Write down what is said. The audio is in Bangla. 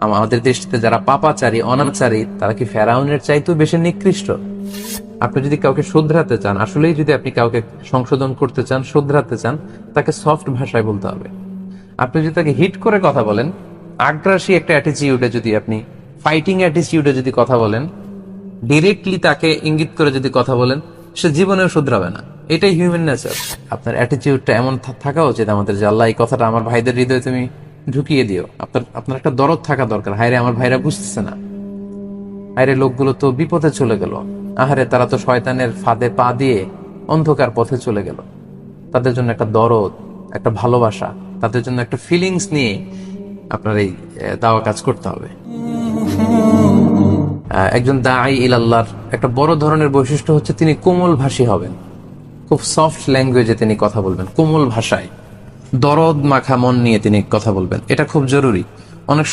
আমাদের দেশটিতে যারা পাপাচারী অনাচারী তারা কি ফেরাউনের চাইতেও বেশি নিকৃষ্ট? আপনি যদি কাউকে শুধরাতে চান, আসলেই যদি আপনি কাউকে সংশোধন করতে চান, শুধরাতে চান, তাকে সফট ভাষায় বলতে হবে। আপনি যদি তাকে হিট করে কথা বলেন, আগ্রাসী একটা অ্যাটিটিউডে যদি আপনি ফাইটিং অ্যাটিটিউডে যদি কথা বলেন, ডিরেক্টলি তাকে ইঙ্গিত করে যদি কথা বলেন, সে জীবনেও শুধরাবে না। এটাই হিউম্যান নেচার। আপনার অ্যাটিটিউডটা এমন থাকা উচিত আমাদের যে আল্লাহ এই কথাটা আমার ভাইদের হৃদয়ে তুমি ঢুকিয়ে দিও। আপনার একটা দরদ থাকা দরকার। হায়রে আমার ভাইরা বুঝতেছে না, আরে লোকগুলো তো বিপদে চলে গেল, আহারে তারা তো শয়তানের ফাঁদে পা দিয়ে অন্ধকার পথে চলে গেল। তাদের জন্য একটা দরদ, একটা ভালোবাসা, তাদের জন্য একটা ফিলিংস নিয়ে আপনার এই দাওয়া কাজ করতে হবে। একজন দাঈ ইলাল্লাহর একটা বড় ধরনের বৈশিষ্ট্য হচ্ছে তিনি কোমল ভাষী হবেন। খুব সফট ল্যাঙ্গুয়েজে তিনি কথা বলবেন, কোমল ভাষায়, দরদ মাখা মন নিয়ে তিনি কথা বলবেন। এটা খুব জরুরি। অনেক